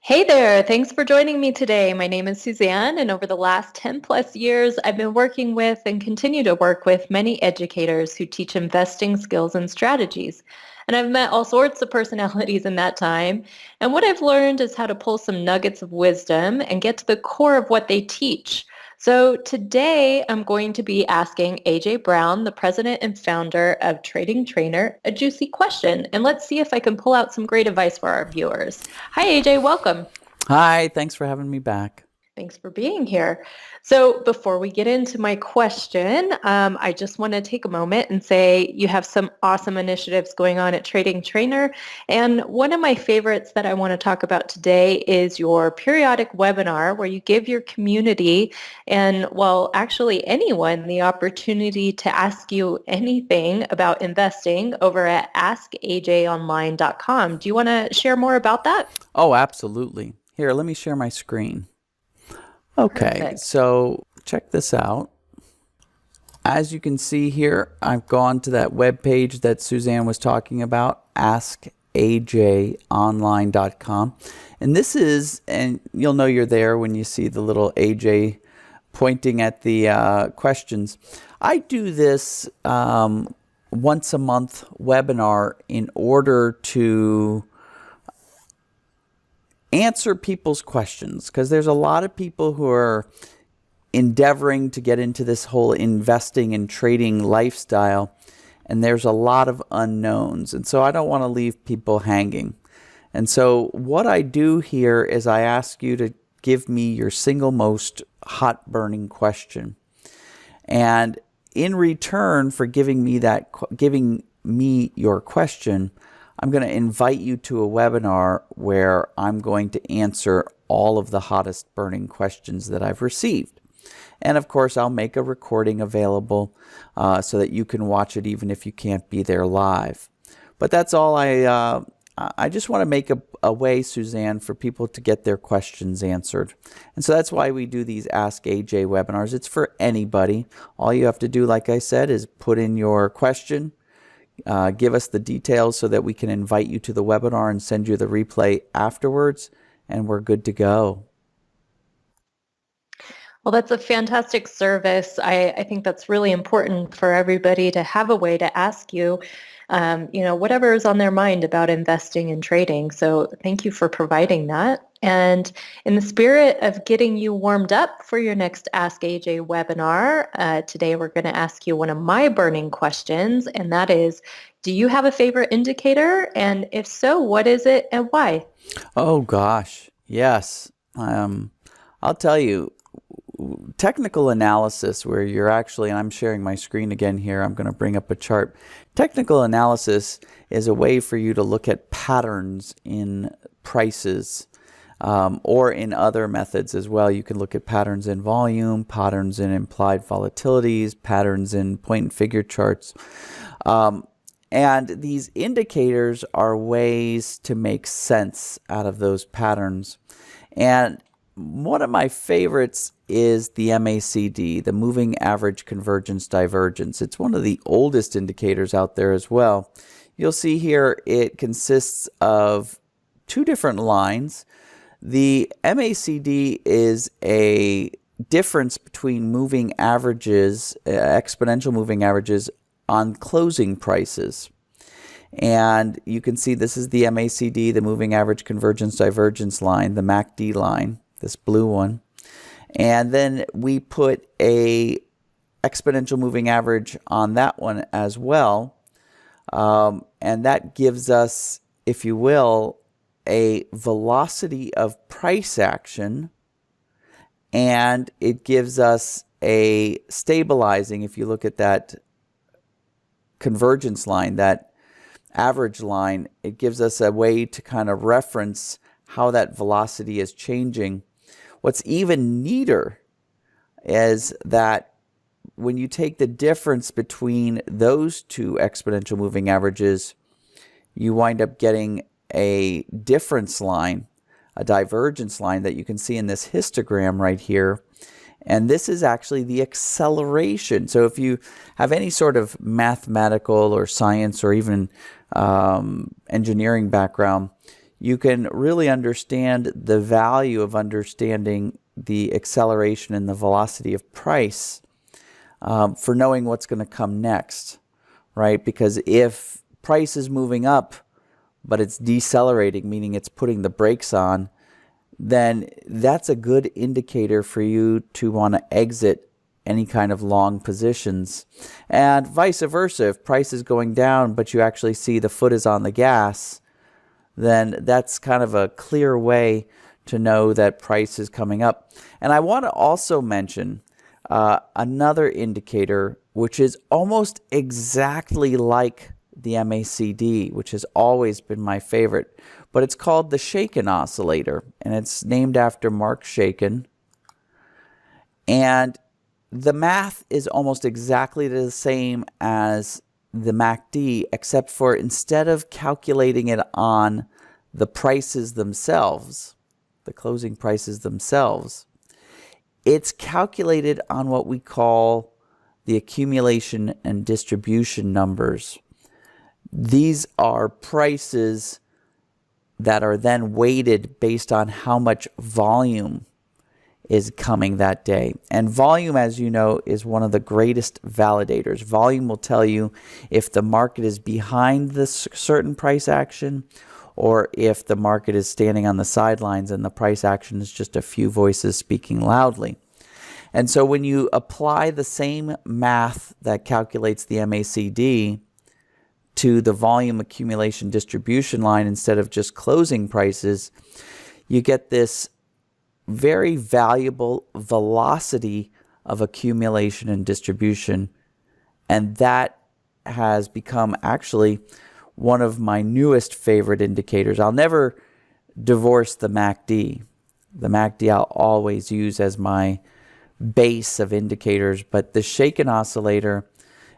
Hey there, thanks for joining me today. My name is Suzanne, and over the last 10 plus years, I've been working with and continue to work with many educators who teach investing skills and strategies. And I've met all sorts of personalities in that time. And what I've learned is how to pull some nuggets of wisdom and get to the core of what they teach. So today I'm going to be asking AJ Brown, the president and founder of Trading Trainer, a juicy question. And let's see if I can pull out some great advice for our viewers. Hi, AJ. Welcome. Hi, thanks for having me back. Thanks for being here. So before we get into my question, I just want to take a moment and say you have some awesome initiatives going on at Trading Trainer. And one of my favorites that I want to talk about today is your periodic webinar where you give your community and, well, actually anyone the opportunity to ask you anything about investing over at askajonline.com. Do you want to share more about that? Oh, absolutely. Here, let me share my screen. Okay, Perfect. so check this out. As you can see here, I've gone to that web page that Suzanne was talking about, askajonline.com. And this is, and you'll know you're there when you see the little AJ pointing at the questions. I do this once a month webinar in order to answer people's questions, because there's a lot of people who are endeavoring to get into this whole investing and trading lifestyle, and there's a lot of unknowns, and so I don't want to leave people hanging. And so what I do here is I ask you to give me your single most hot burning question, and in return for giving me your question, I'm going to invite you to a webinar where I'm going to answer all of the hottest burning questions that I've received. And of course, I'll make a recording available so that you can watch it even if you can't be there live. But that's all I just want to make a way, Suzanne, for people to get their questions answered. And so that's why we do these Ask AJ webinars. It's for anybody. All you have to do, like I said, is put in your question. Give us the details so that we can invite you to the webinar and send you the replay afterwards, and we're good to go. Well, that's a fantastic service. I think that's really important for everybody to have a way to ask you, whatever is on their mind about investing and trading. So thank you for providing that. And in the spirit of getting you warmed up for your next Ask AJ webinar, today we're going to ask you one of my burning questions, and that is, do you have a favorite indicator? And if so, what is it and why? Oh gosh, yes. I'll tell you, technical analysis, where you're actually, and I'm sharing my screen again here, I'm going to bring up a chart. Technical analysis is a way for you to look at patterns in prices, or in other methods as well. You can look at patterns in volume, patterns in implied volatilities, patterns in point and figure charts. And these indicators are ways to make sense out of those patterns. And one of my favorites is the MACD, the Moving Average Convergence Divergence. It's one of the oldest indicators out there as well. You'll see here it consists of two different lines. The MACD is a difference between moving averages, exponential moving averages, on closing prices. And you can see this is the MACD, the Moving Average Convergence Divergence line, the MACD line, this blue one. And then we put a exponential moving average on that one as well. And that gives us, if you will, a velocity of price action, and it gives us a stabilizing, if you look at that convergence line, that average line, it gives us a way to kind of reference how that velocity is changing. What's even neater is that when you take the difference between those two exponential moving averages, you wind up getting a difference line, a divergence line that you can see in this histogram right here. And this is actually the acceleration. So if you have any sort of mathematical or science or even engineering background, you can really understand the value of understanding the acceleration and the velocity of price for knowing what's going to come next, right? Because if price is moving up, but it's decelerating, meaning it's putting the brakes on, then that's a good indicator for you to want to exit any kind of long positions. And vice versa, if price is going down, but you actually see the foot is on the gas, then that's kind of a clear way to know that price is coming up. And I want to also mention another indicator, which is almost exactly like the MACD, which has always been my favorite, but it's called the Chaikin oscillator, and it's named after Mark Chaikin. And the math is almost exactly the same as the MACD, except for instead of calculating it on the prices themselves, the closing prices themselves, it's calculated on what we call the accumulation and distribution numbers. These are prices that are then weighted based on how much volume is coming that day. And volume, as you know, is one of the greatest validators. Volume will tell you if the market is behind this certain price action or if the market is standing on the sidelines and the price action is just a few voices speaking loudly. And so when you apply the same math that calculates the MACD to the volume accumulation distribution line instead of just closing prices, you get this very valuable velocity of accumulation and distribution. And that has become actually one of my newest favorite indicators. I'll never divorce the MACD. The MACD I'll always use as my base of indicators, but the Chaikin oscillator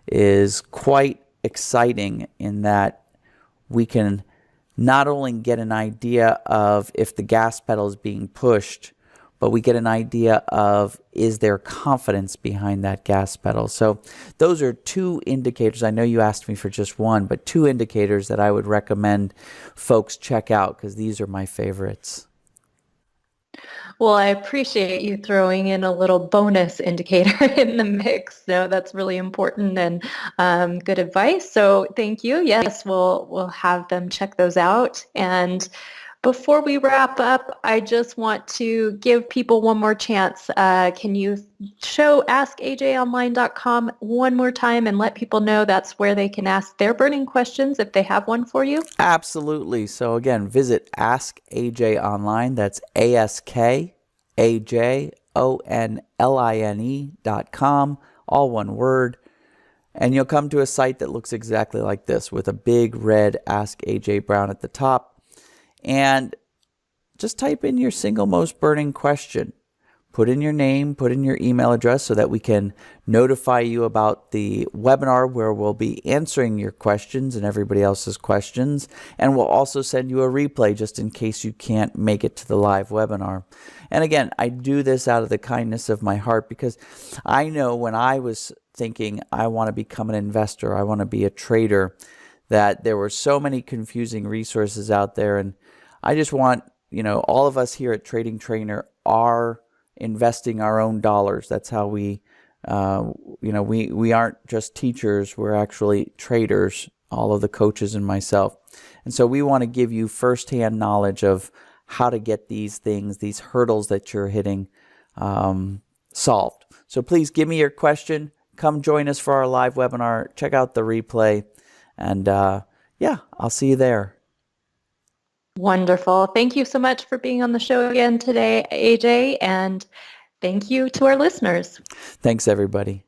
is quite exciting in that we can not only get an idea of if the gas pedal is being pushed, but we get an idea of is there confidence behind that gas pedal. So those are two indicators. I know you asked me for just one, but two indicators that I would recommend folks check out because these are my favorites. Well, I appreciate you throwing in a little bonus indicator in the mix. No, that's really important and good advice. So thank you. Yes, we'll have them check those out. And before we wrap up, I just want to give people one more chance. Can you show askajonline.com one more time and let people know that's where they can ask their burning questions if they have one for you? Absolutely. So again, visit Ask AJ Online. That's AskAJONline.com, all one word. And you'll come to a site that looks exactly like this with a big red Ask AJ Brown at the top. And just type in your single most burning question. Put in your name, put in your email address so that we can notify you about the webinar where we'll be answering your questions and everybody else's questions. And we'll also send you a replay just in case you can't make it to the live webinar. And again, I do this out of the kindness of my heart because I know when I was thinking I want to become an investor, I want to be a trader, that there were so many confusing resources out there. And I just want, all of us here at Trading Trainer are investing our own dollars. That's how we aren't just teachers, we're actually traders, all of the coaches and myself. And so we want to give you firsthand knowledge of how to get these things, these hurdles that you're hitting, solved. So please give me your question. Come join us for our live webinar. Check out the replay. And I'll see you there. Wonderful. Thank you so much for being on the show again today, AJ, and thank you to our listeners. Thanks, everybody.